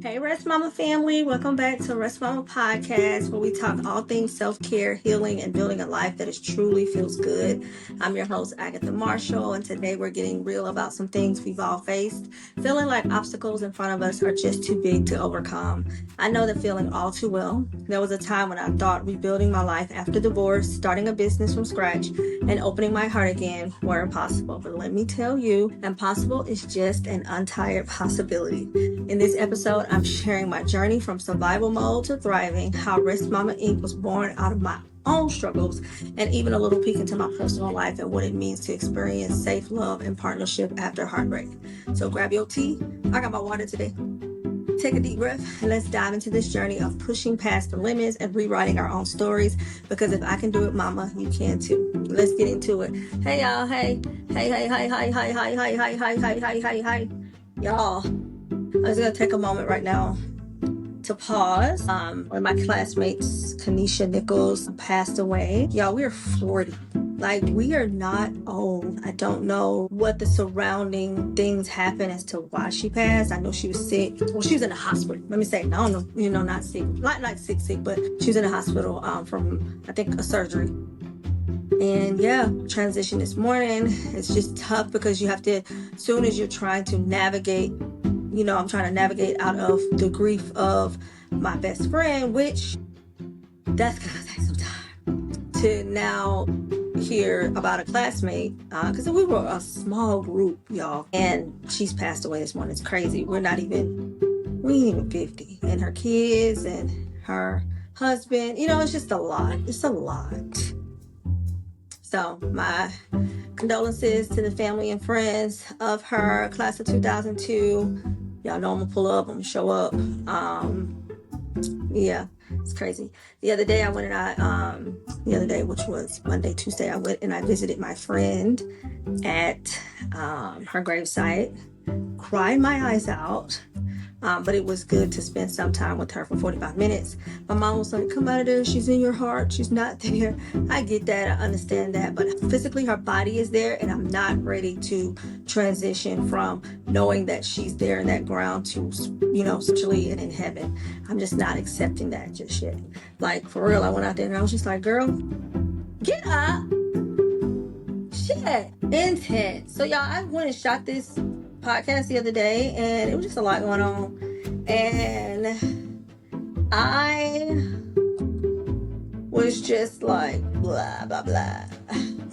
Hey, Rest Mama family. Welcome back to Rest Mama Podcast, where we talk all things self care, healing, and building a life that is truly feels good. I'm your host, Agatha Marshall, and today we're getting real about some things we've all faced, feeling like obstacles in front of us are just too big to overcome. I know the feeling all too well. There was a time when I thought rebuilding my life after divorce, starting a business from scratch, and opening my heart again were impossible. But let me tell you, impossible is just an untired possibility. In this episode, I'm sharing my journey from survival mode to thriving, how Rest Mama Inc. was born out of my own struggles, and even a little peek into my personal life and what it means to experience safe love and partnership after heartbreak. So grab your tea. I got my water today. Take a deep breath and let's dive into this journey of pushing past the limits and rewriting our own stories. Because if I can do it, mama, you can too. Let's get into it. Hey y'all, hey, hey, hey, hey, hey, hey, hey, hey, hey, hey, hey, hey, hey, hey. Y'all, I'm just gonna take a moment right now to pause. One of my classmates, Kanisha Nichols, passed away. Y'all, we are 40. Like, we are not old. I don't know what the surrounding things happened as to why she passed. I know she was sick. Well, she was in the hospital. Let me say, I don't know, not sick. Not sick, but she was in the hospital from, I think, a surgery. And yeah, transition this morning. It's just tough because you have to, as soon as you're trying to navigate, I'm trying to navigate out of the grief of my best friend, which that's gonna take some time, to now hear about a classmate, because we were a small group, y'all, and she's passed away this morning. It's crazy. We ain't even 50, and her kids and her husband, it's just a lot. It's a lot. So my condolences to the family and friends of her class of 2002. Y'all know I'm gonna pull up, I'm gonna show up. Yeah, it's crazy. The other day, which was Monday, Tuesday, I went and I visited my friend at her gravesite, cried my eyes out. But it was good to spend some time with her for 45 minutes. My mom was like, come out of there. She's in your heart. She's not there. I get that. I understand that. But physically, her body is there. And I'm not ready to transition from knowing that she's there in that ground to, spiritually and in heaven. I'm just not accepting that just yet. Like, for real, I went out there and I was just like, girl, get up. Shit. Intense. So, y'all, I went and shot this podcast the other day and it was just a lot going on, and I was just like blah blah blah,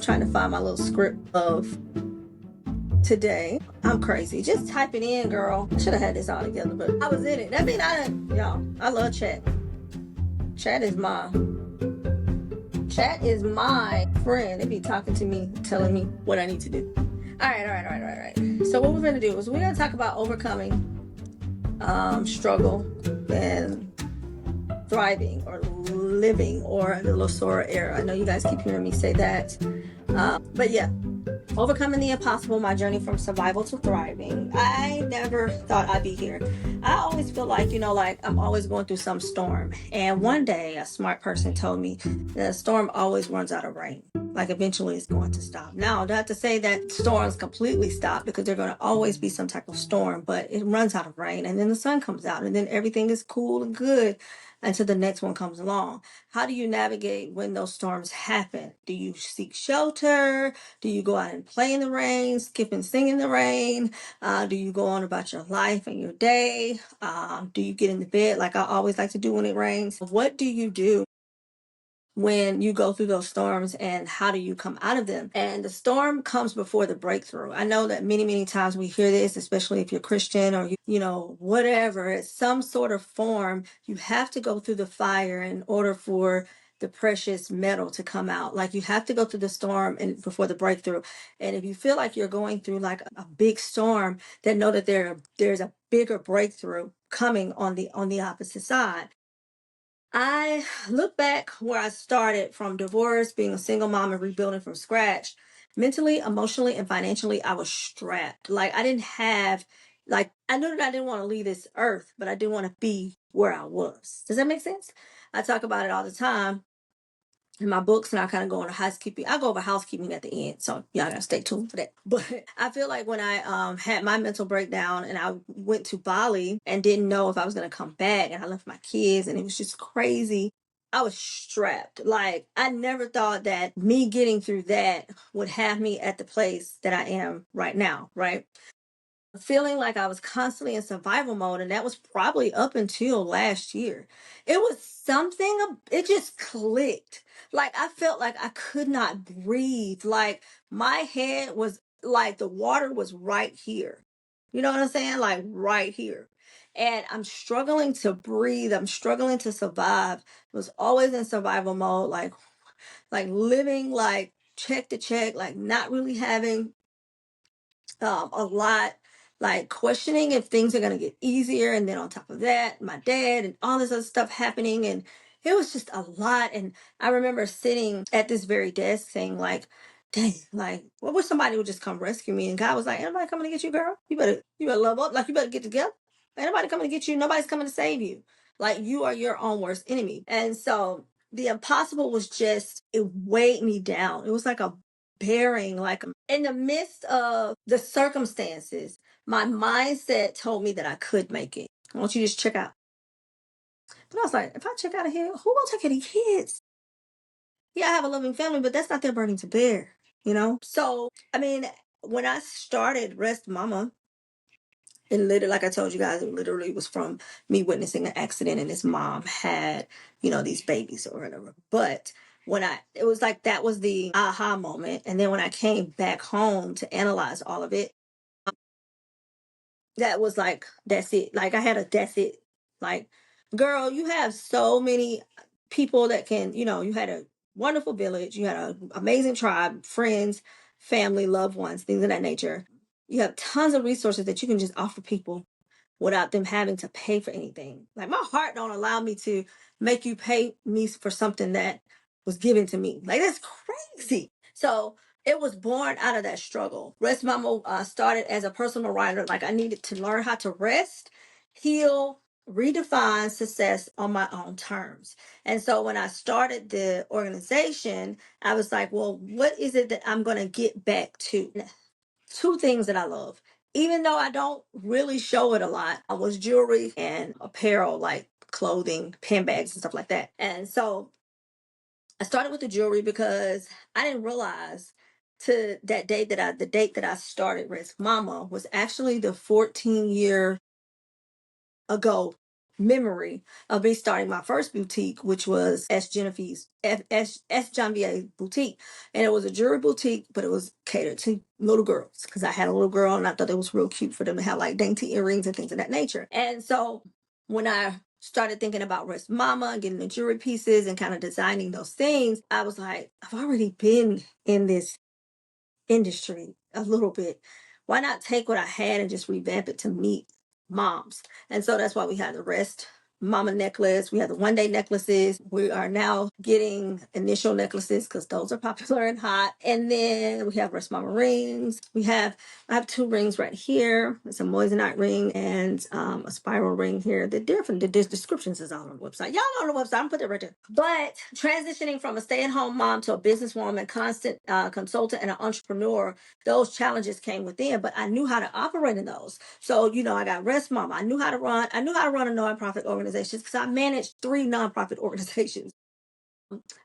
trying to find my little script of today. I'm crazy just typing in, girl. I should have had this all together, but I was in it. That mean I love chat. Chat is my friend. They be talking to me, telling me what I need to do. All right. So what we're going to do is we're going to talk about overcoming struggle and thriving or living, or the Lissora Era. I know you guys keep hearing me say that. But yeah, overcoming the impossible, my journey from survival to thriving. I never thought I'd be here. I always feel like, I'm always going through some storm. And one day a smart person told me that a storm always runs out of rain. Like, eventually it's going to stop. Now, not to say that storms completely stop, because they're going to always be some type of storm, but it runs out of rain and then the sun comes out and then everything is cool and good until the next one comes along. How do you navigate when those storms happen? Do you seek shelter? Do you go out and play in the rain, skip and sing in the rain? Do you go on about your life and your day? Do you get in the bed like I always like to do when it rains? What do you do when you go through those storms, and how do you come out of them? And the storm comes before the breakthrough. I know that many times we hear this, especially if you're Christian or whatever, it's some sort of form. You have to go through the fire in order for the precious metal to come out. Like, you have to go through the storm and before the breakthrough. And if you feel like you're going through like a big storm, then know that there's a bigger breakthrough coming on the opposite side. I look back where I started, from divorce, being a single mom, and rebuilding from scratch. Mentally, emotionally, and financially, I was strapped. Like, I didn't have, I knew that I didn't want to leave this earth, but I didn't want to be where I was. Does that make sense? I talk about it all the time. in my books, and I kind of go into housekeeping. I go over housekeeping at the end, so y'all gotta stay tuned for that. But I feel like when I had my mental breakdown and I went to Bali and didn't know if I was gonna come back, and I left my kids, and it was just crazy. I was strapped. Like, I never thought that me getting through that would have me at the place that I am right now, right? Feeling like I was constantly in survival mode, and that was probably up until last year. It was something, it just clicked. Like, I felt like I could not breathe. Like, my head was like the water was right here. You know what I'm saying? Like, right here. And I'm struggling to breathe. I'm struggling to survive. I was always in survival mode, like living like check to check, like not really having a lot, like questioning if things are going to get easier. And then on top of that, my dad and all this other stuff happening. And it was just a lot. And I remember sitting at this very desk saying, like, dang, like, what wish somebody would just come rescue me. And God was like, anybody coming to get you, girl? You better love up. Like, you better get together. Anybody coming to get you? Nobody's coming to save you. Like, you are your own worst enemy. And so the impossible was just, it weighed me down. It was like a bearing, like in the midst of the circumstances, my mindset told me that I could make it. I want you to just check out. But I was like, if I check out of here, who gonna take care of these kids? Yeah, I have a loving family, but that's not their burden to bear, you know? So, I mean, when I started Rest Mama, and literally, like I told you guys, it literally was from me witnessing an accident and his mom had, these babies or whatever. But it was like that was the aha moment. And then when I came back home to analyze all of it, that was like, that's it. Like, I had a that's it. Like, girl, you have so many people that can, you had a wonderful village, you had an amazing tribe, friends, family, loved ones, things of that nature. You have tons of resources that you can just offer people without them having to pay for anything. Like, my heart don't allow me to make you pay me for something that was given to me. Like, that's crazy. So it was born out of that struggle. Rest Mama started as a personal writer. Like, I needed to learn how to rest, heal, redefine success on my own terms. And so when I started the organization, I was like, well, what is it that I'm going to get back to? Two things that I love. Even though I don't really show it a lot, I was jewelry and apparel, like clothing, handbags, and stuff like that. And so I started with the jewelry because I didn't realize to that day the date that I started Rest Mama was actually the 14-year ago memory of me starting my first boutique, which was S. Janvier boutique. And it was a jewelry boutique, but it was catered to little girls because I had a little girl and I thought it was real cute for them to have like dainty earrings and things of that nature. And so when I started thinking about Rest Mama and getting the jewelry pieces and kind of designing those things, I was like, I've already been in this industry a little bit. Why not take what I had and just revamp it to meet moms? And so that's why we had the Rest Mama necklace. We have the one day necklaces. We are now getting initial necklaces because those are popular and hot. And then we have Rest Mama rings. I have two rings right here. It's a moissanite ring and a spiral ring here. They're different. The descriptions is all on the website. Y'all on the website. I'm put it right there. But transitioning from a stay-at-home mom to a businesswoman, constant consultant, and an entrepreneur, those challenges came within. But I knew how to operate in those. So I got Rest Mama. I knew how to run a nonprofit organization because I managed three nonprofit organizations.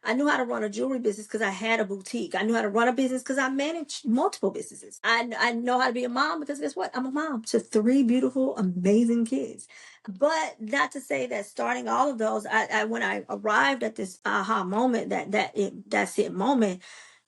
I knew how to run a jewelry business because I had a boutique. I knew how to run a business because I managed multiple businesses. I know how to be a mom because guess what? I'm a mom to three beautiful, amazing kids. But not to say that starting all of those, when I arrived at this aha moment, that's it moment,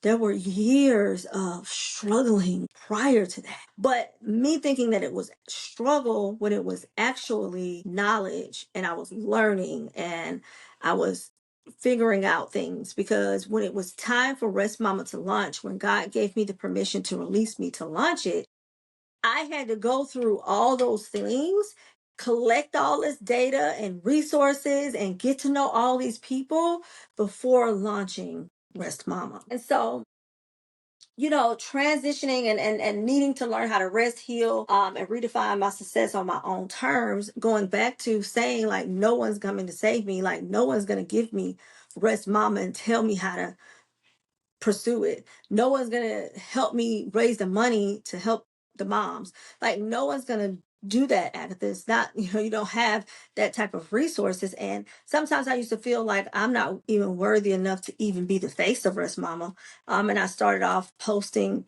there were years of struggling prior to that. But me thinking that it was struggle when it was actually knowledge and I was learning and I was figuring out things, because when it was time for Rest Mama to launch, when God gave me the permission to release me to launch it, I had to go through all those things, collect all this data and resources, and get to know all these people before launching Rest Mama. And so transitioning and needing to learn how to rest, heal, and redefine my success on my own terms, going back to saying, like, no one's coming to save me, like, no one's going to give me rest mama and tell me how to pursue it. No one's going to help me raise the money to help the moms. Like, no one's going to do that, Agatha. It's not, you don't have that type of resources. And sometimes I used to feel like I'm not even worthy enough to even be the face of Rest Mama. And I started off posting,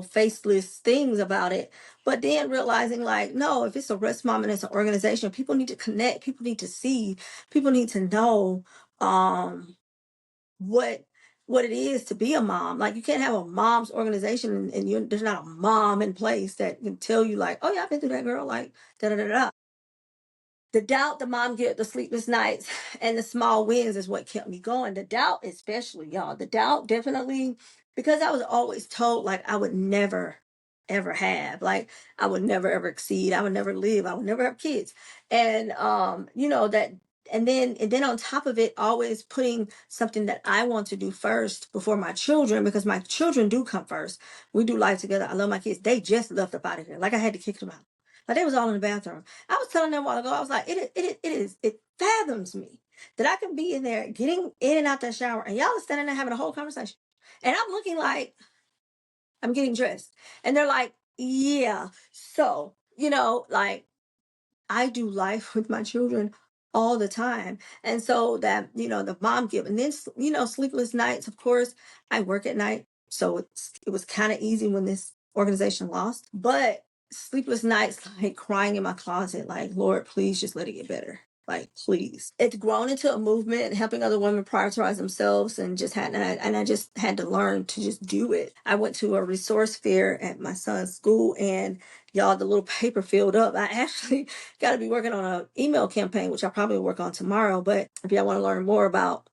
faceless things about it. But then realizing, like, no, if it's a Rest Mama and it's an organization, people need to connect, people need to see, people need to know what it is to be a mom. Like, you can't have a mom's organization and there's not a mom in place that can tell you, like, oh yeah, I've been through that, girl, like, da da da da. The doubt the mom get, the sleepless nights, and the small wins is what kept me going. The doubt, especially, y'all. The doubt definitely, because I was always told, like, I would never ever have, like, I would never ever exceed, I would never live, I would never have kids. And that, and then on top of it, always putting something that I want to do first before my children, because my children do come first. We do life together. I love my kids. They just left up out of here. Like, I had to kick them out. Like, they was all in the bathroom. I was telling them a while ago, I was like, it fathoms me that I can be in there getting in and out that shower and y'all are standing there having a whole conversation. And I'm looking like I'm getting dressed. And they're like, yeah. So, like, I do life with my children all the time. And so that, the mom guilt. And then, sleepless nights, of course, I work at night. So it was kind of easy when this organization lost. But sleepless nights, like crying in my closet, like, Lord, please just let it get better. Like, please. It's grown into a movement, helping other women prioritize themselves, and I just had to learn to just do it. I went to a resource fair at my son's school, and y'all, the little paper filled up. I actually got to be working on an email campaign, which I'll probably work on tomorrow. But if y'all want to learn more about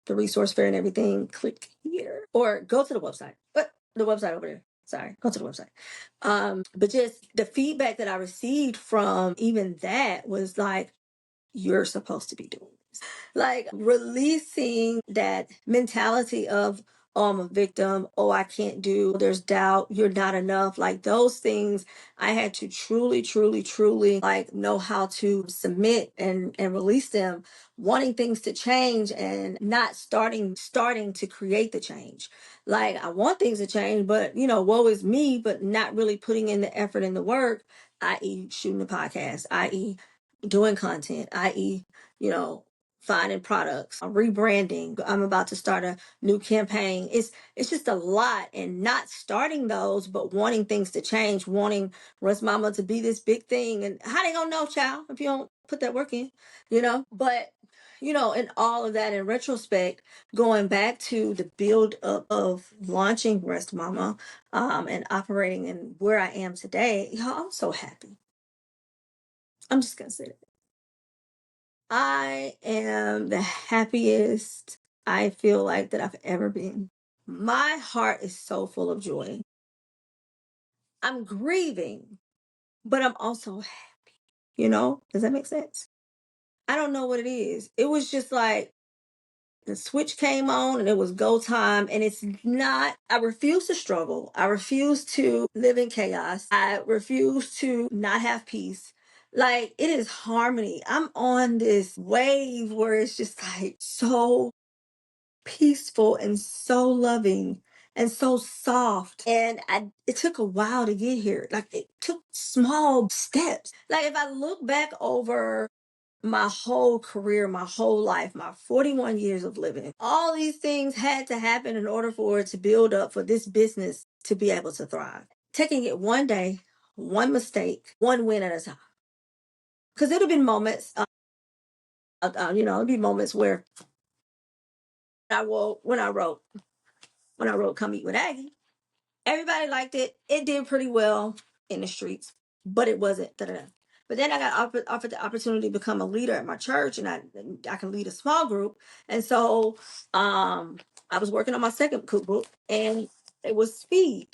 the resource fair and everything, click here or go to the website. But the website over there. Sorry, go to the website. But just the feedback that I received from even that was like, you're supposed to be doing this. Like, releasing that mentality of, oh, I'm a victim, oh, I can't do, there's doubt, you're not enough. Like, those things I had to truly, truly, truly, like, know how to submit and release them, wanting things to change and not starting to create the change. Like, I want things to change, but woe is me, but not really putting in the effort and the work, i.e. shooting a podcast, i.e. doing content, i.e., finding products, rebranding. I'm about to start a new campaign. It's just a lot, and not starting those, but wanting things to change, wanting Russ Mama to be this big thing. And how they gonna know, child, if you don't put that work in, But in all of that, in retrospect, going back to the build up of launching Rest Mama, and operating and where I am today, y'all, I'm so happy. I'm just gonna say it. I am the happiest I feel like that I've ever been. My heart is so full of joy. I'm grieving, but I'm also happy. Does that make sense? I don't know what it is. It was just like the switch came on and it was go time. And it's not, I refuse to struggle. I refuse to live in chaos. I refuse to not have peace. Like, it is harmony. I'm on this wave where it's just like so peaceful and so loving and so soft. And it took a while to get here. Like, it took small steps. Like, if I look back over my whole career, my whole life, my 41 years of living, all these things had to happen in order for it to build up for this business to be able to thrive. Taking it one day, one mistake, one win at a time. Because it'll be moments, it'll be moments where when I wrote Come Eat with Aggie, everybody liked it. It did pretty well in the streets, but it wasn't. Da-da-da. But then I got offered the opportunity to become a leader at my church, and I can lead a small group. And so I was working on my second cookbook, and it was feed.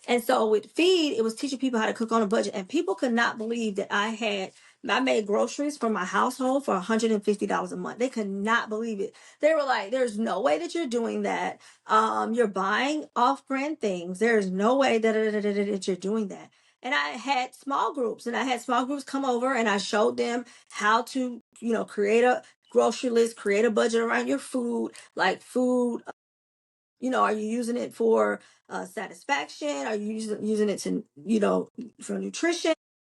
And so with feed, it was teaching people how to cook on a budget, and people could not believe that I had I made groceries for my household for $150 a month. They could not believe it. They were like, "There's no way that you're doing that. You're buying off-brand things. There's no way that you're doing that." And I had small groups, and I had small groups come over, and I showed them how to, create a grocery list, create a budget around your food, like food. Are you using it for satisfaction? Are you using it to, for nutrition?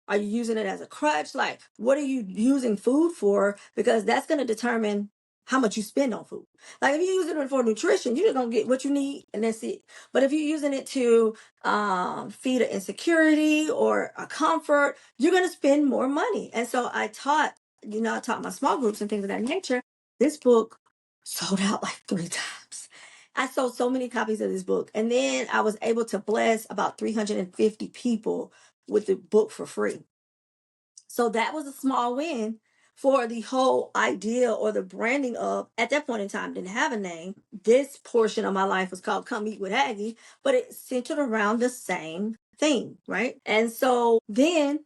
Are you using it as a crutch? Like, what are you using food for? Because that's going to determine how much you spend on food. Like, if you're using it for nutrition, you're just going to get what you need and that's it. But if you're using it to feed an insecurity or a comfort, you're going to spend more money. And so I taught my small groups and things of that nature. This book sold out like 3 times. I sold so many copies of this book. And then I was able to bless about 350 people with the book for free. So that was a small win for the whole idea or the branding of, at that point in time, didn't have a name. This portion of my life was called Come Eat with Aggie, but it centered around the same thing, right? And so then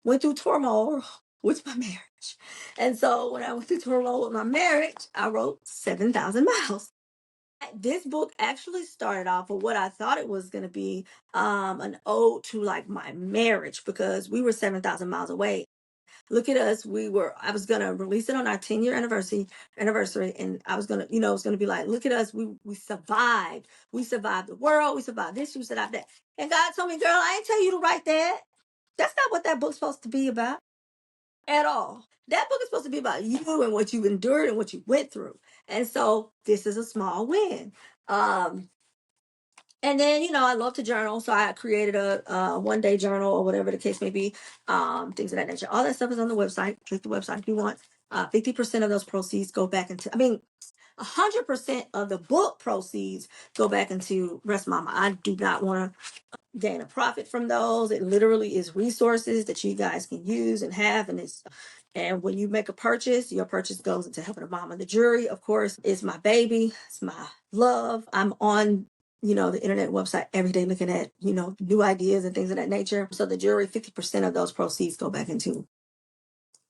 went through turmoil with my marriage. And so when I went through turmoil with my marriage, I wrote 7,000 miles. This book actually started off with what I thought it was going to be an ode to like my marriage because we were 7,000 miles away. Look at us. I was going to release it on our 10-year anniversary. And I was going to, it was going to be like, look at us. We survived. We survived the world. We survived this. We survived that. And God told me, girl, I ain't tell you to write that. That's not what that book's supposed to be about at all. That book is supposed to be about you and what you endured and what you went through. And so this is a small win. Um, and then, I love to journal. So I created a 1-day journal or whatever the case may be, things of that nature. All that stuff is on the website. Click the website if you want. 50% of those proceeds go back into, 100% of the book proceeds go back into Rest Mama. I do not want to gain a profit from those. It literally is resources that you guys can use and have, and when you make a purchase, your purchase goes into helping a mama. The jury, of course, is my baby. It's my love. I'm on the internet website every day looking at new ideas and things of that nature. So the jury, 50% of those proceeds go back into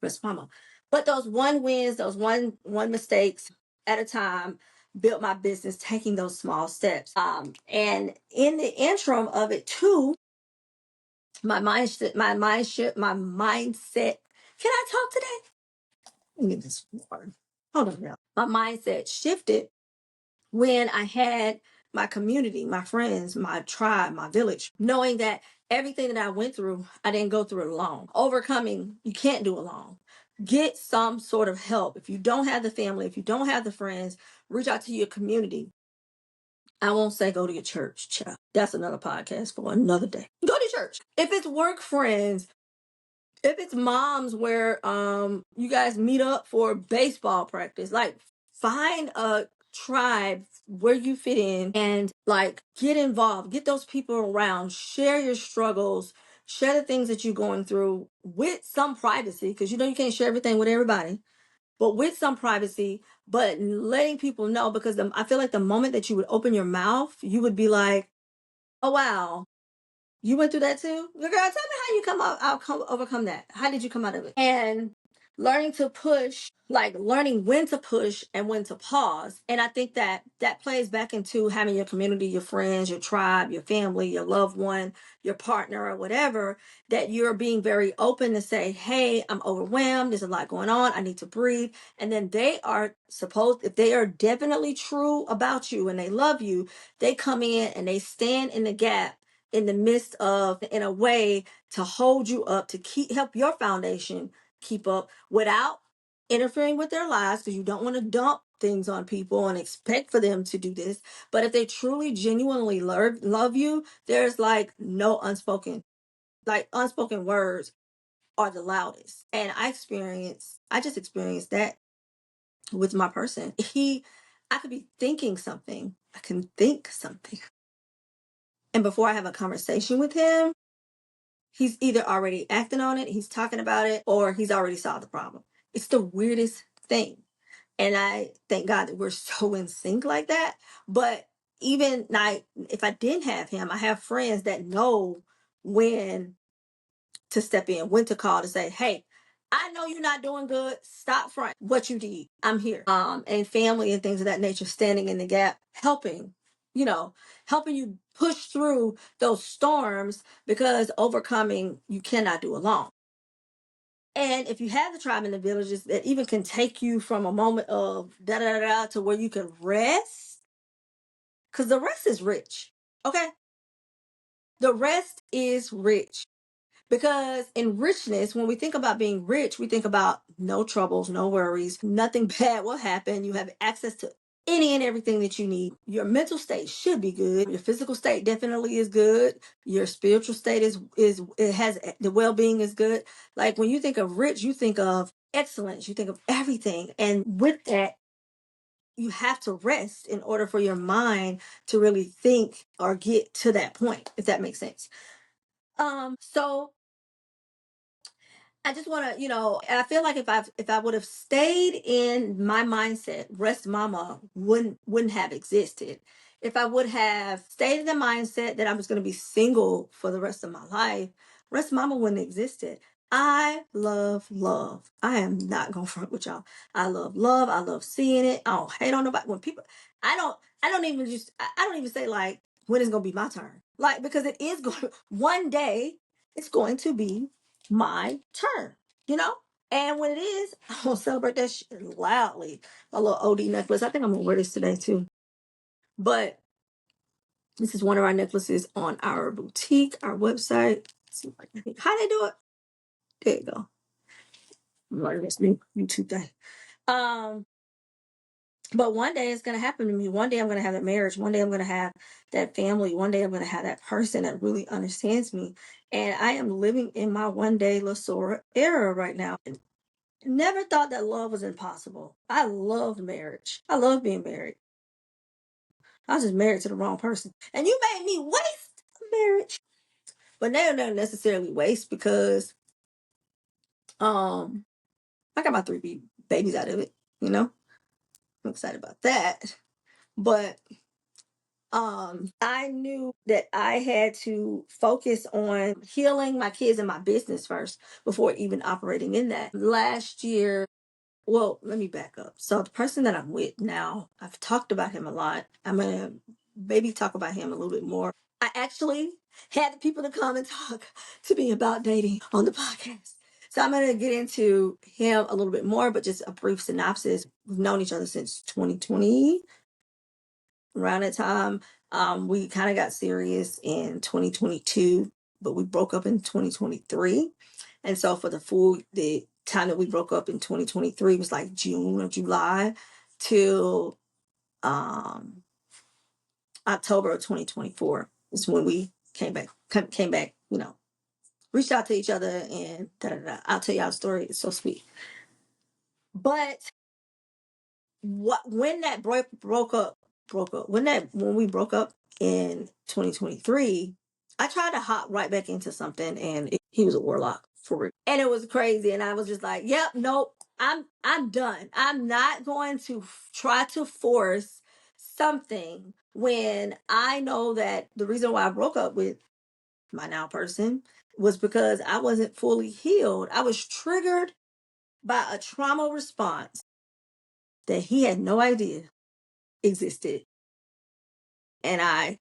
Rest Mama. But those one wins, those one mistakes at a time built my business, taking those small steps. And in the interim of it too, my mindset. Can I talk today? Let me get this water. Hold on, now. My mindset shifted when I had my community, my friends, my tribe, my village, knowing that everything that I went through, I didn't go through it alone. Overcoming, you can't do alone. Get some sort of help. If you don't have the family, if you don't have the friends, reach out to your community. I won't say go to your church, child. That's another podcast for another day. Go to church. If it's work friends, if it's moms where you guys meet up for baseball practice, like find a tribe where you fit in and like get involved, get those people around, share your struggles, share the things that you're going through with some privacy, because you can't share everything with everybody, but with some privacy, but letting people know, because I feel like the moment that you would open your mouth, you would be like, oh wow, you went through that too? Girl, tell me how you overcome that. How did you come out of it? And learning to push, like learning when to push and when to pause. And I think that plays back into having your community, your friends, your tribe, your family, your loved one, your partner or whatever, that you're being very open to say, hey, I'm overwhelmed. There's a lot going on. I need to breathe. And then if they are definitely true about you and they love you, they come in and they stand in the gap in the midst of, in a way, to hold you up, to help your foundation keep up without interfering with their lives, because you don't want to dump things on people and expect for them to do this. But if they truly genuinely love you, there's like no unspoken words are the loudest. And I just experienced that with my person. I could be thinking something, I can think something, and before I have a conversation with him, he's either already acting on it, he's talking about it, or he's already solved the problem. It's the weirdest thing. And I thank God that we're so in sync like that. But even like, if I didn't have him, I have friends that know when to step in, when to call to say, hey, I know you're not doing good. Stop front what you did. I'm here. And family and things of that nature, standing in the gap, helping, you know, helping you push through those storms because overcoming you cannot do alone. And if you have the tribe in the villages that even can take you from a moment of da da da da to where you can rest, because the rest is rich. Okay. The rest is rich. Because in richness, when we think about being rich, we think about no troubles, no worries, nothing bad will happen. You have access to any and everything that you need. Your mental state should be good. Your physical state definitely is good. Your spiritual state is it has the well-being is good. Like when you think of rich, you think of excellence, you think of everything. And with that, you have to rest in order for your mind to really think or get to that point, if that makes sense. So I just want to, I feel like if I would have stayed in my mindset, rest mama wouldn't have existed. If I would have stayed in the mindset that I was going to be single for the rest of my life, rest mama wouldn't have existed. I love love. I am not going to front with y'all. I love love. I love seeing it. I don't hate on nobody. When people, I don't even say like when it's going to be my turn. Like, because it is going one day it's going to be my turn, you know? And when it is, I'm gonna celebrate that shit loudly. My little OD necklace. I think I'm gonna wear this today too. But this is one of our necklaces on our boutique, our website. Let's see if I can how they do it. There you go. I'm learning this new YouTube thing. Um, but one day it's gonna happen to me. One day I'm gonna have that marriage. One day I'm gonna have that family. One day I'm gonna have that person that really understands me. And I am living in my one day Lissora era right now. Never thought that love was impossible. I loved marriage. I love being married. I was just married to the wrong person. And you made me waste marriage. But now not necessarily waste because um I got my three babies out of it, you know? I'm excited about that. But I knew that I had to focus on healing my kids and my business first before even operating in that. Last year, well, let me back up. So the person that I'm with now, I've talked about him a lot. I'm gonna maybe talk about him a little bit more. I actually had the people to come and talk to me about dating on the podcast. So I'm gonna get into him a little bit more, but just a brief synopsis. We've known each other since 2020. Around that time, we kind of got serious in 2022, but we broke up in 2023. And so for the time that we broke up in 2023 was like June or July till um, October of 2024 is when we came back, reached out to each other and da da da. I'll tell y'all a story. It's so sweet. But when that broke up when we broke up in 2023, I tried to hop right back into something and he was a warlock for real, and it was crazy, and I was just like, yep, nope, I'm done. I'm not going to try to force something when I know that the reason why I broke up with my now person was because I wasn't fully healed. I was triggered by a trauma response that he had no idea existed, and I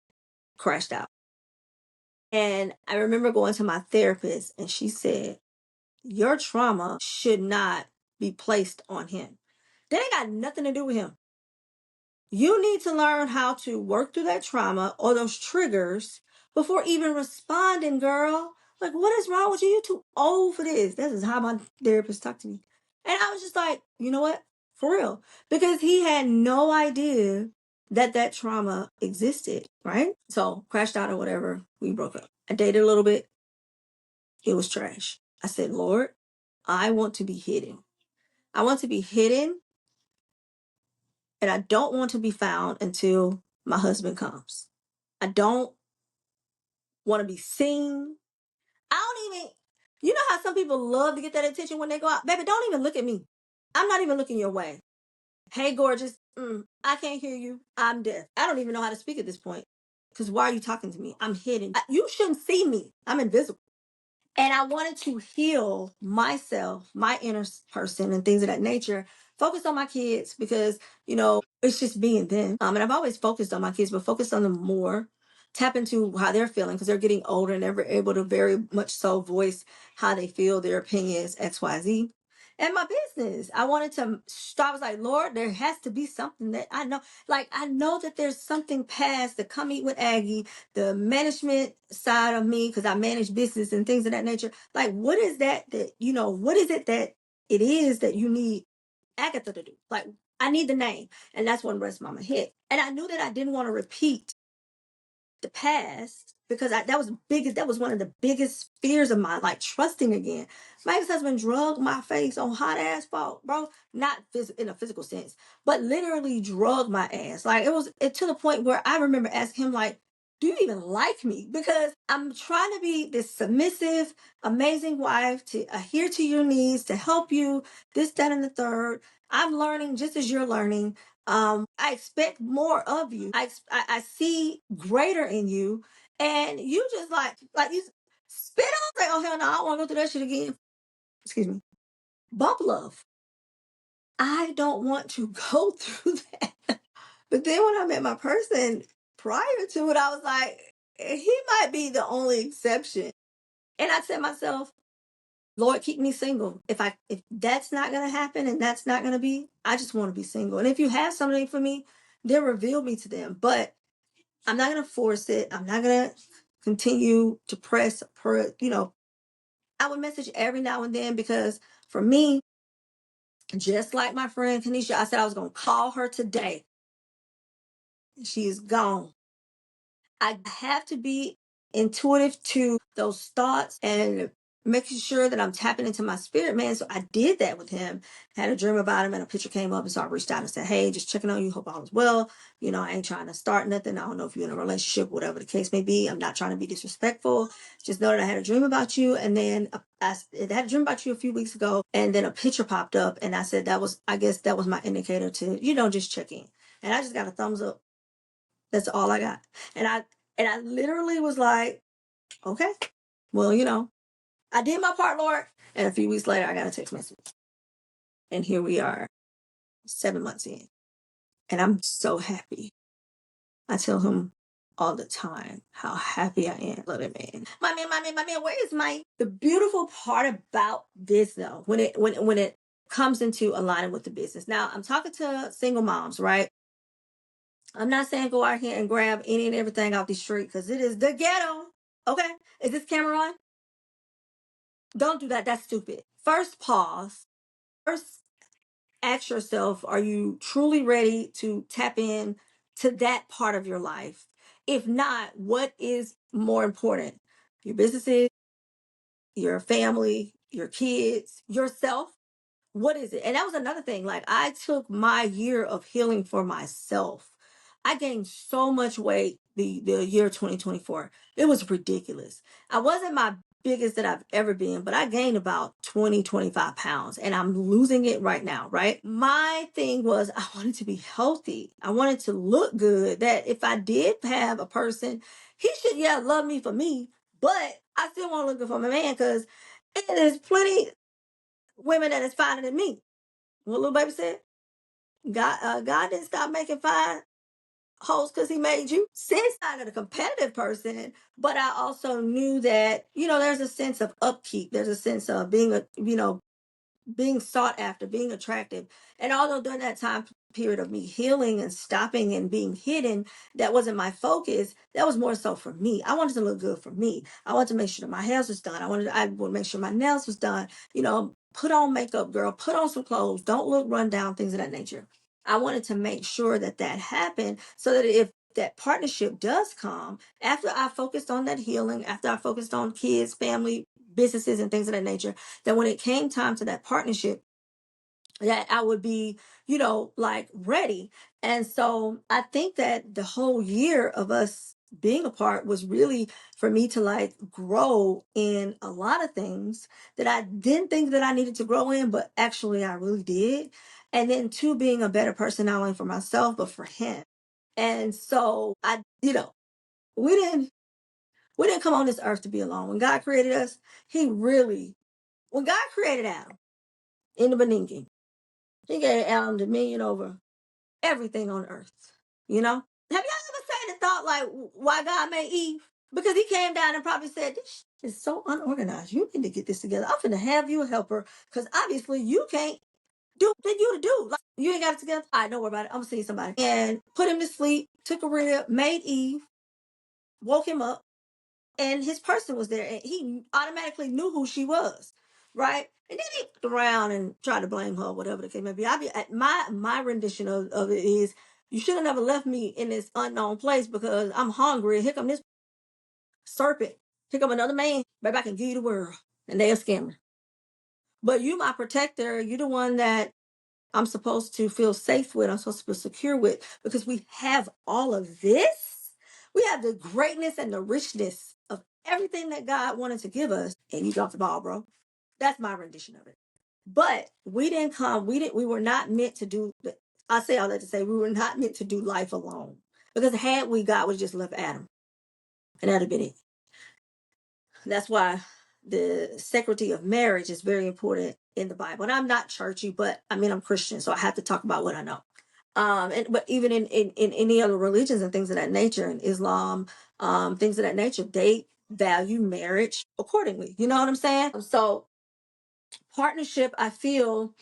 crashed out. And I remember going to my therapist, and she said, your trauma should not be placed on him. That ain't got nothing to do with him. You need to learn how to work through that trauma or those triggers before even responding, girl. Like, what is wrong with you? You're too old for this. This is how my therapist talked to me. And I was just like, you know what? For real. Because he had no idea that that trauma existed, right? So, crashed out or whatever. We broke up. I dated a little bit. It was trash. I said, Lord, I want to be hidden. I want to be hidden, and I don't want to be found until my husband comes. I don't want to be seen. I don't even, you know how some people love to get that attention when they go out? Baby, don't even look at me. I'm not even looking your way. Hey, gorgeous. I can't hear you. I'm deaf. I don't even know how to speak at this point. Because why are you talking to me? I'm hidden. You shouldn't see me. I'm invisible. And I wanted to heal myself, my inner person, and things of that nature. Focus on my kids because, it's just being them. And I've always focused on my kids, but focused on them more. Tap into how they're feeling because they're getting older and they're able to very much so voice how they feel, their opinions, XYZ. And my business, I wanted to start. I was like, Lord, there has to be something that I know. Like, I know that there's something past the come eat with Aggie, the management side of me, because I manage business and things of that nature. Like, what is what is it that it is that you need Agatha to do? Like, I need the name. And that's when Rest Mama hit. And I knew that I didn't want to repeat the past because that was one of the biggest fears of mine, like trusting again. My ex-husband drugged my face on hot asphalt, bro. Not in a physical sense, but literally drugged my ass. Like it to the point where I remember asking him, like, do you even like me? Because I'm trying to be this submissive, amazing wife to adhere to your needs, to help you, this, that, and the third. I'm learning just as you're learning. I expect more of you. I see greater in you, and you just like you spit on. Like, oh hell no, I don't want to go through that shit again. Excuse me. Bump love. I don't want to go through that. But then when I met my person prior to it, I was like, he might be the only exception. And I said to myself, Lord, keep me single. If that's not gonna happen and that's not gonna be, I just want to be single. And if you have something for me, then reveal me to them. But I'm not gonna force it. I'm not gonna continue to press I would message every now and then because for me, just like my friend Tanisha, I said I was gonna call her today. She is gone. I have to be intuitive to those thoughts and making sure that I'm tapping into my spirit, man. So I did that with him. Had a dream about him and a picture came up. And so I reached out and said, hey, just checking on you. Hope all is well. I ain't trying to start nothing. I don't know if you're in a relationship, whatever the case may be. I'm not trying to be disrespectful. Just know that I had a dream about you. And then I had a dream about you a few weeks ago. And then a picture popped up. And I said, I guess that was my indicator to, just check in. And I just got a thumbs up. That's all I got. And I literally was like, okay, well, I did my part, Lord. And a few weeks later, I got a text message. And here we are, 7 months in. And I'm so happy. I tell him all the time how happy I am. Love it, man. My man, where is my the beautiful part about this though, when it comes into aligning with the business. Now I'm talking to single moms, right? I'm not saying go out here and grab any and everything off the street because it is the ghetto. Okay? Is this camera on? Don't do that. That's stupid. First, pause. First, ask yourself, are you truly ready to tap in to that part of your life? If not, what is more important? Your businesses, your family, your kids, yourself? What is it? And that was another thing. Like I took my year of healing for myself. I gained so much weight the year 2024. It was ridiculous. I wasn't my biggest that I've ever been, but I gained about 20-25 pounds and I'm losing it right now, right? My thing was I wanted to be healthy. I wanted to look good, that if I did have a person, he should, yeah, love me for me, but I still want to look good for my man because it is plenty women that is finer than me. What little baby said? God didn't stop making fine hoes because he made you. Since I'm a competitive person, but I also knew that, there's a sense of upkeep. There's a sense of being sought after, being attractive. And although during that time period of me healing and stopping and being hidden, that wasn't my focus. That was more so for me. I wanted to look good for me. I wanted to make sure that my hair was done. I would make sure my nails was done. Put on makeup, girl. Put on some clothes. Don't look run down, things of that nature. I wanted to make sure that that happened so that if that partnership does come, after I focused on that healing, after I focused on kids, family, businesses, and things of that nature, that when it came time to that partnership, that I would be, like ready. And so I think that the whole year of us being apart was really for me to like grow in a lot of things that I didn't think that I needed to grow in, but actually I really did. And then two, being a better person, not only for myself, but for him. And so we didn't We didn't come on this earth to be alone. When God created us, when God created Adam in the beginning, he gave Adam dominion over everything on earth. You know? Have y'all ever sat and thought like why God made Eve? Because he came down and probably said, this is so unorganized. You need to get this together. I'm finna have you a helper because obviously you can't do what you to do. Like you ain't got it together. All right, don't worry about it. I'm gonna see somebody. And put him to sleep, took a rib, made Eve, woke him up, and his person was there, and he automatically knew who she was, right? And then he looked around and tried to blame her, whatever the case may be. My rendition of it is, you should have never left me in this unknown place because I'm hungry. Here come this serpent. Here come another man. Baby, I can give you the world, and they'll scam her. But you, my protector, you the one that I'm supposed to feel safe with. I'm supposed to feel secure with because we have all of this. We have the greatness and the richness of everything that God wanted to give us, and you dropped the ball, bro. That's my rendition of it. But we were not meant to do. I say all that to say we were not meant to do life alone. Because had we, God would just left Adam, and that'd have been it. That's why the sanctity of marriage is very important in the Bible. And I'm not churchy, but I mean I'm Christian, so I have to talk about what I know. But even in any other religions and things of that nature, in Islam, things of that nature, they value marriage accordingly. You know what I'm saying? So partnership, I feel,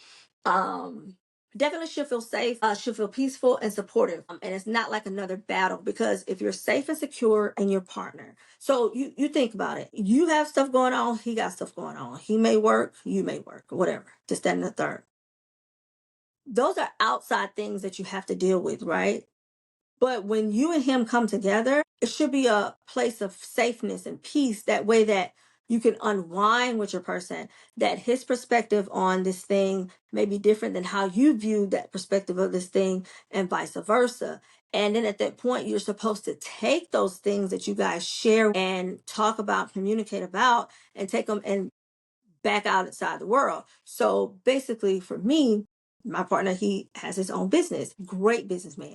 definitely should feel safe, should feel peaceful and supportive. And it's not like another battle because if you're safe and secure in your partner, so you think about it, you have stuff going on, he got stuff going on. He may work, you may work, whatever, just that and the third. Those are outside things that you have to deal with, right? But when you and him come together, it should be a place of safeness and peace. That way that you can unwind with your person, that his perspective on this thing may be different than how you view that perspective of this thing and vice versa. And then at that point, you're supposed to take those things that you guys share and talk about, communicate about, and take them and back out inside the world. So basically, for me, my partner, he has his own business, great businessman.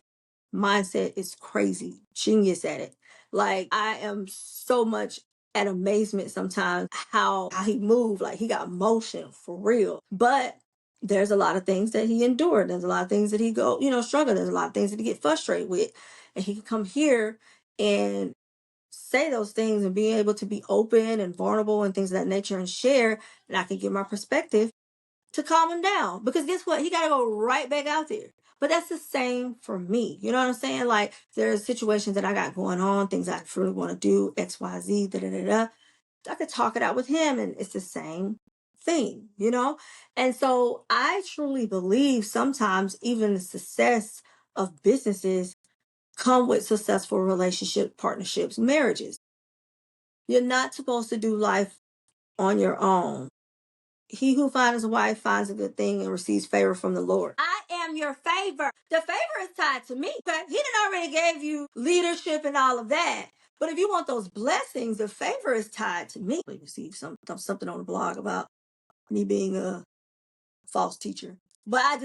Mindset is crazy, genius at it. Like I am so much at amazement sometimes how he moved. Like he got motion for real. But there's a lot of things that he endured. There's a lot of things that he struggle. There's a lot of things that he get frustrated with. And he can come here and say those things and being able to be open and vulnerable and things of that nature and share, and I can give my perspective to calm him down. Because guess what? He got to go right back out there. But that's the same for me. You know what I'm saying? Like there's situations that I got going on, things I really want to do, X, Y, Z, da da da da. I could talk it out with him, and it's the same thing, you know? And so I truly believe sometimes even the success of businesses come with successful relationship, partnerships, marriages. You're not supposed to do life on your own. He who finds a wife finds a good thing and receives favor from the Lord. I am your favor. The favor is tied to me. Okay? He done already gave you leadership and all of that. But if you want those blessings, the favor is tied to me. We received something on the blog about me being a false teacher. But I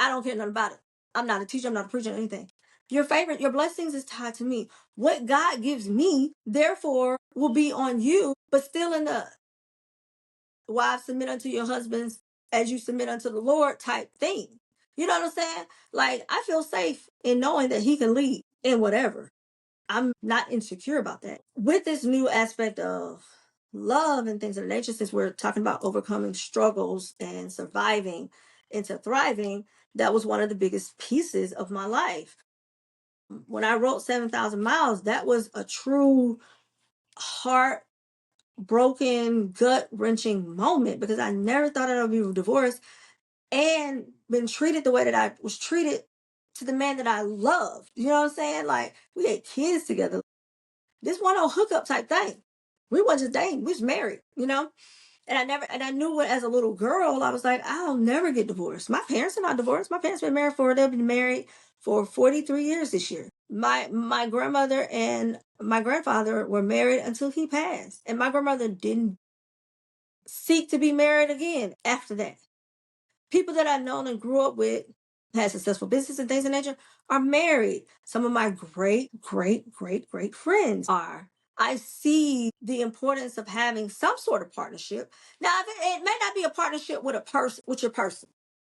don't care nothing about it. I'm not a teacher, I'm not a preacher, or anything. Your blessings is tied to me. What God gives me, therefore, will be on you, but still in the wives submit unto your husbands as you submit unto the Lord type thing. You know what I'm saying? Like, I feel safe in knowing that he can lead in whatever. I'm not insecure about that. With this new aspect of love and things of the nature, since we're talking about overcoming struggles and surviving into thriving, that was one of the biggest pieces of my life. When I wrote 7,000 Miles, that was a true heart broken, gut wrenching moment because I never thought I'd be divorced and been treated the way that I was treated to the man that I loved. You know what I'm saying? Like, we had kids together. This one old hookup type thing. We wasn't just dating, we was married, you know? And I knew it as a little girl. I was like, I'll never get divorced. My parents are not divorced. My parents they've been married for 43 years this year. My grandmother and my grandfather were married until he passed. And my grandmother didn't seek to be married again after that. People that I've known and grew up with, had successful business and things of nature, are married. Some of my great, great, great, great friends are. I see the importance of having some sort of partnership. Now, it may not be a partnership with a person, with your person.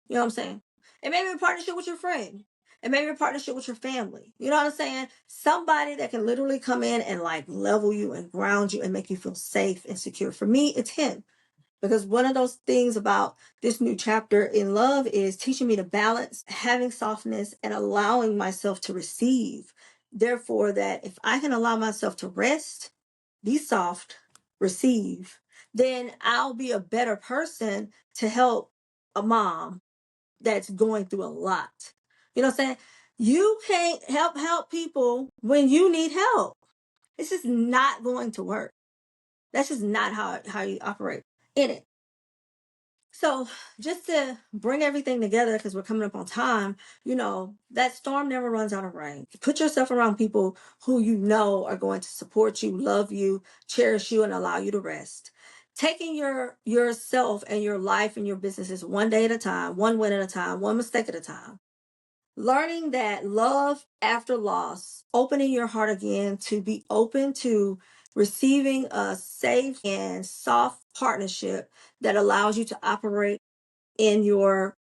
You know what I'm saying? It may be a partnership with your friend. It may be a partnership with your family. You know what I'm saying? Somebody that can literally come in and like level you and ground you and make you feel safe and secure. For me, it's him. Because one of those things about this new chapter in love is teaching me to balance, having softness, and allowing myself to receive. Therefore, that if I can allow myself to rest, be soft, receive, then I'll be a better person to help a mom that's going through a lot. You know what I'm saying? You can't help people when you need help. It's just not going to work. That's just not how you operate in it. So, just to bring everything together, because we're coming up on time, that storm never runs out of rain. Put yourself around people who you know are going to support you, love you, cherish you, and allow you to rest. Taking yourself and your life and your businesses one day at a time, one win at a time, one mistake at a time. Learning that love after loss, opening your heart again to be open to receiving a safe and soft partnership that allows you to operate in your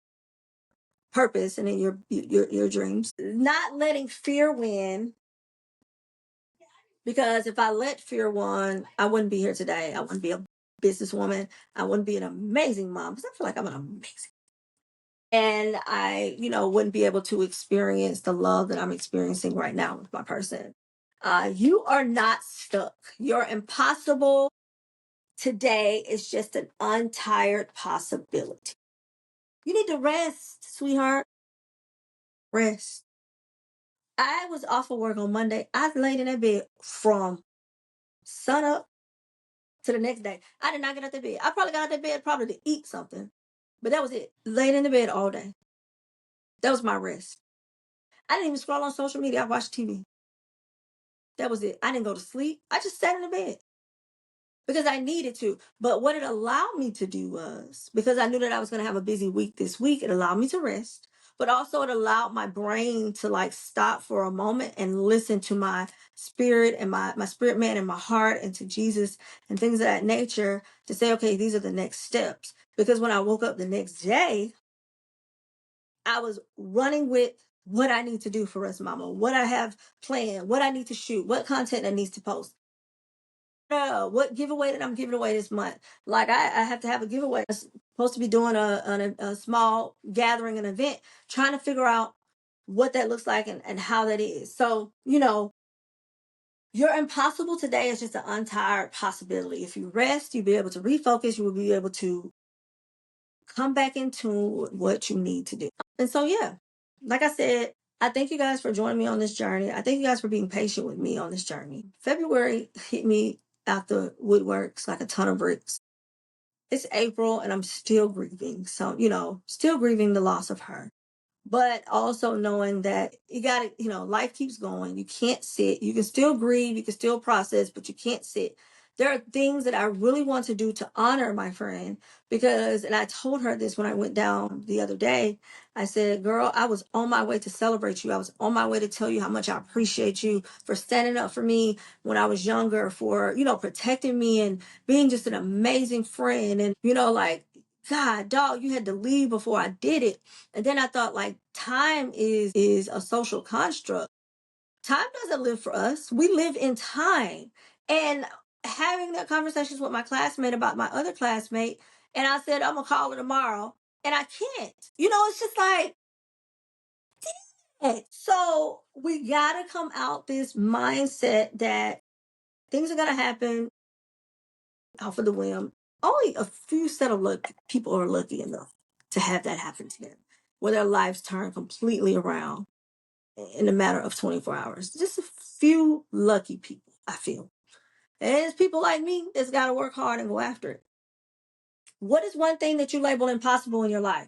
purpose and in your dreams. Not letting fear win, because if I let fear win, I wouldn't be here today. I wouldn't be a businesswoman. I wouldn't be an amazing mom, because I feel like I'm an amazing. And I, wouldn't be able to experience the love that I'm experiencing right now with my person. You are not stuck. Your impossible today is just an untired possibility. You need to rest, sweetheart. Rest. I was off of work on Monday. I laid in that bed from sun up to the next day. I did not get out of bed. I probably got out of bed probably to eat something, but that was it. Laid in the bed all day. That was my rest. I didn't even scroll on social media. I watched TV. That was it. I didn't go to sleep. I just sat in the bed because I needed to. But what it allowed me to do was, because I knew that I was going to have a busy week this week, it allowed me to rest. But also it allowed my brain to like stop for a moment and listen to my spirit and my spirit man and my heart and to Jesus and things of that nature to say, okay, these are the next steps. Because when I woke up the next day, I was running with what I need to do for Rest Mama, what I have planned, what I need to shoot, what content I need to post. What giveaway that I'm giving away this month. Like I have to have a giveaway. I'm supposed to be doing a small gathering, an event, trying to figure out what that looks like and how that is. So, your impossible today is just an untired possibility. If you rest, you'll be able to refocus, you will be able to come back into what you need to do. And so, yeah, like I said, I thank you guys for joining me on this journey. I thank you guys for being patient with me on this journey. February hit me out the woodworks like a ton of bricks. It's April and I'm still grieving. So, still grieving the loss of her, but also knowing that you got to, life keeps going. You can't sit. You can still grieve, you can still process, but you can't sit. There are things that I really want to do to honor my friend because, and I told her this when I went down the other day. I said, girl, I was on my way to celebrate you. I was on my way to tell you how much I appreciate you for standing up for me when I was younger, for, protecting me and being just an amazing friend. And, like, God, dog, you had to leave before I did it. And then I thought, like, time is a social construct. Time doesn't live for us. We live in time. And having that conversations with my classmate about my other classmate, and I said, I'm gonna call her tomorrow. And I can't. It's just like, hey. So we gotta come out this mindset that things are gonna happen off of the whim. Only a few set of people are lucky enough to have that happen to them, where their lives turn completely around in a matter of 24 hours. Just a few lucky people, I feel. And it's people like me that's got to work hard and go after it. What is one thing that you label impossible in your life?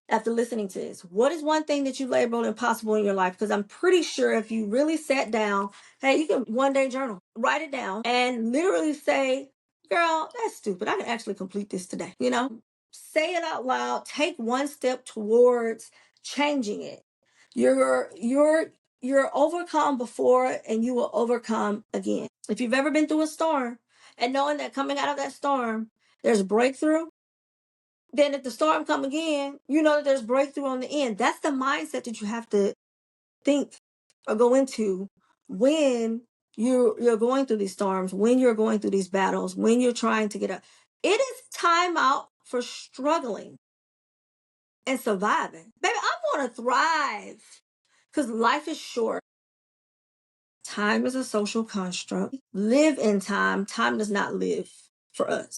After listening to this, what is one thing that you labeled impossible in your life? Because I'm pretty sure if you really sat down, hey, you can one day journal, write it down, and literally say, girl, that's stupid. I can actually complete this today. Say it out loud, take one step towards changing it. Your you're overcome before and you will overcome again. If you've ever been through a storm and knowing that coming out of that storm, there's breakthrough, then if the storm come again, you know that there's breakthrough on the end. That's the mindset that you have to think or go into when you're going through these storms, when you're going through these battles, when you're trying to get up. It is time out for struggling and surviving. Baby, I want to thrive because life is short. Time is a social construct. Live in time. Time does not live for us.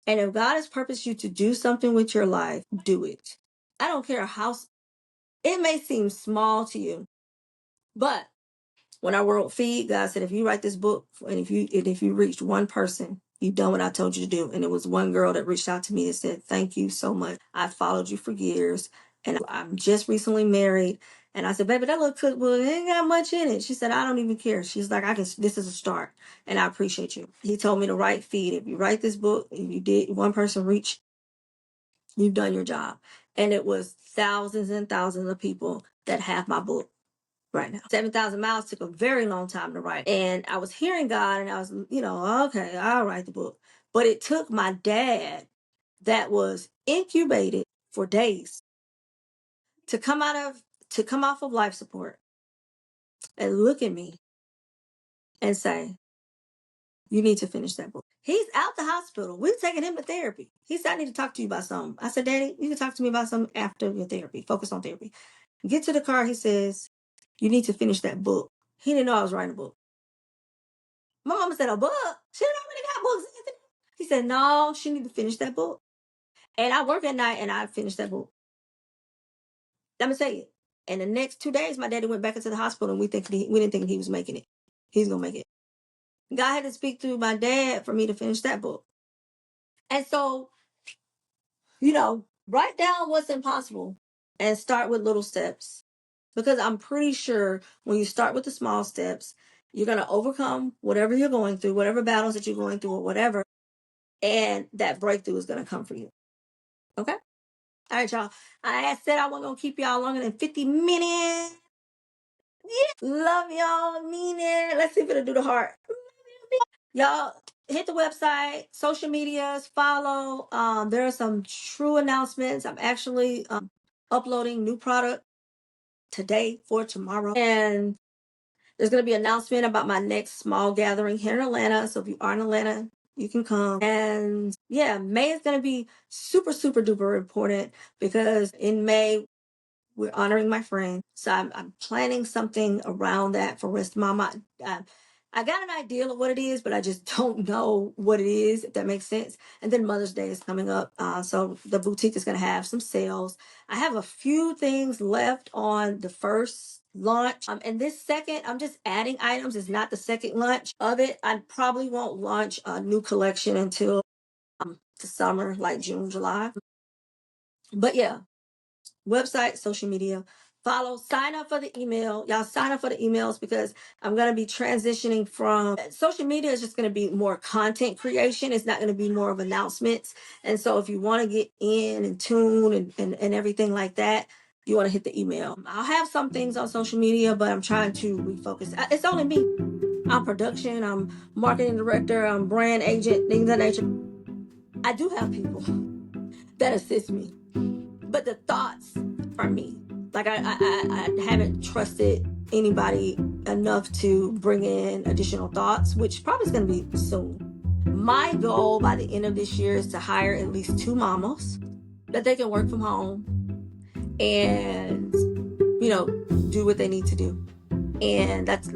And if God has purposed you to do something with your life, do it. I don't care how it may seem small to you, but when I wrote Feed, God said, if you write this book and if you reach one person, you've done what I told you to do. And it was one girl that reached out to me and said, thank you so much. I followed you for years and I'm just recently married. And I said, baby, that little cookbook ain't got much in it. She said, I don't even care. She's like, this is a start and I appreciate you. He told me to write Feed. If you write this book and you did one person reach, you've done your job. And it was thousands and thousands of people that have my book right now. 7,000 miles took a very long time to write. And I was hearing God and I was, okay, I'll write the book. But it took my dad that was incubated for days to come off of life support and look at me and say, you need to finish that book. He's out the hospital. We're taking him to therapy. He said, I need to talk to you about something. I said, Daddy, you can talk to me about something after your therapy. Focus on therapy. Get to the car. He says, you need to finish that book. He didn't know I was writing a book. My mama said, a book? She already got books. He said, no, she need to finish that book. And I work at night and I finished that book. Let me tell you. And the next 2 days, my daddy went back into the hospital and we didn't think he was making it. He's going to make it. God had to speak through my dad for me to finish that book. And so, write down what's impossible and start with little steps. Because I'm pretty sure when you start with the small steps, you're going to overcome whatever you're going through, whatever battles that you're going through or whatever. And that breakthrough is going to come for you. Okay? All right, y'all. I said I wasn't going to keep y'all longer than 50 minutes. Yeah. Love y'all. Mean it. Let's see if it'll do the heart. Y'all, hit the website, social medias, follow. There are some true announcements. I'm actually uploading new product today for tomorrow. And there's going to be an announcement about my next small gathering here in Atlanta. So if you are in Atlanta, you can come. And yeah, May is going to be super, super duper important because in May, we're honoring my friend. So I'm planning something around that for rest of my mind. I got an idea of what it is, but I just don't know what it is, if that makes sense. And then Mother's Day is coming up. So the boutique is going to have some sales. I have a few things left on the first launch. And this second, I'm just adding items. It's not the second launch of it. I probably won't launch a new collection until the summer, like June, July. But yeah, website, social media, follow, sign up for the email. Y'all sign up for the emails because I'm going to be transitioning from social media is just going to be more content creation. It's not going to be more of announcements. And so if you want to get in and tune and everything like that, you want to hit the email. I'll have some things on social media, but I'm trying to refocus. It's only me. I'm production, I'm marketing director, I'm brand agent, things of that nature. I do have people that assist me. But the thoughts are me. Like I haven't trusted anybody enough to bring in additional thoughts, which probably is going to be soon. My goal by the end of this year is to hire at least 2 mamas that they can work from home and, do what they need to do. And that's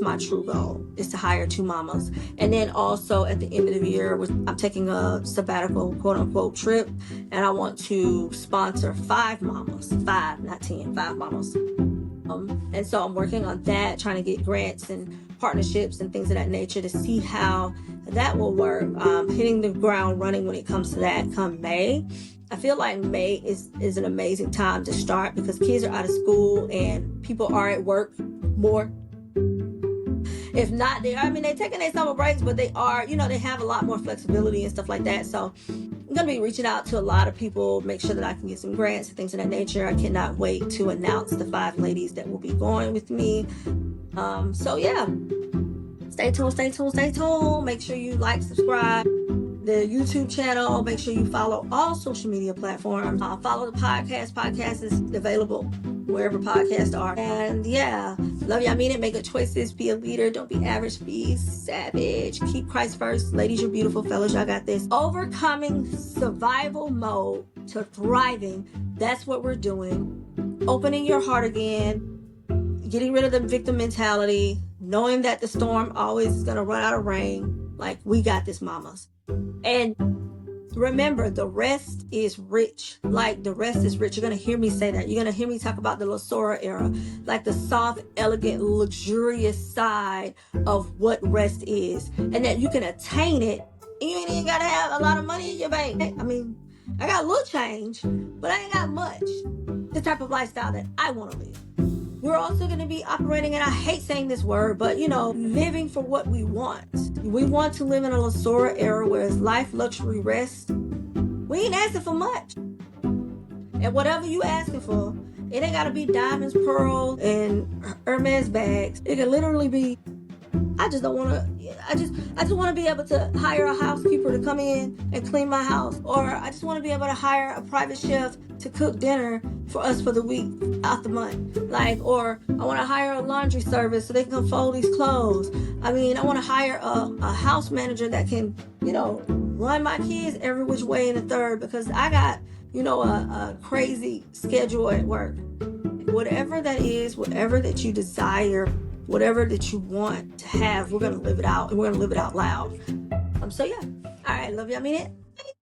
my true goal is to hire 2 mamas. And then also at the end of the year, I'm taking a sabbatical, quote unquote, trip. And I want to sponsor 5 mamas, 5, not 10, 5 mamas. And so I'm working on that, trying to get grants and partnerships and things of that nature to see how that will work. Hitting the ground running when it comes to that come May. I feel like May is an amazing time to start because kids are out of school and people are at work more. If not, they're taking their summer breaks, but they are, they have a lot more flexibility and stuff like that. So I'm going to be reaching out to a lot of people, make sure that I can get some grants and things of that nature. I cannot wait to announce the 5 ladies that will be going with me. So yeah, stay tuned, stay tuned, stay tuned. Make sure you like, subscribe the YouTube channel. Make sure you follow all social media platforms. Follow the podcast. Podcast is available wherever podcasts are. And yeah, love you. I mean it. Make good choices. Be a leader. Don't be average. Be savage. Keep Christ first. Ladies, you're beautiful. Fellas, y'all got this. Overcoming survival mode to thriving. That's what we're doing. Opening your heart again. Getting rid of the victim mentality. Knowing that the storm always is going to run out of rain. Like, we got this, mamas. And remember, the rest is rich. Like, the rest is rich. You're going to hear me say that. You're going to hear me talk about the Lissora Era. Like, the soft, elegant, luxurious side of what rest is. And that you can attain it. And you ain't even got to have a lot of money in your bank. I mean, I got a little change, but I ain't got much. The type of lifestyle that I want to live. We're also going to be operating, and I hate saying this word, but living for what we want. We want to live in a Lissora era where it's life, luxury, rest. We ain't asking for much. And whatever you asking for, it ain't got to be diamonds, pearls, and Hermes bags. It can literally be, I just want to be able to hire a housekeeper to come in and clean my house. Or I just want to be able to hire a private chef to cook dinner for us for the week out the month. Or I want to hire a laundry service so they can come fold these clothes. I mean, I want to hire a house manager that can, run my kids every which way in the third, because I got, a crazy schedule at work. Whatever that is, whatever that you desire, whatever that you want to have, we're going to live it out, and we're going to live it out loud. So yeah. All right. Love you. I mean it.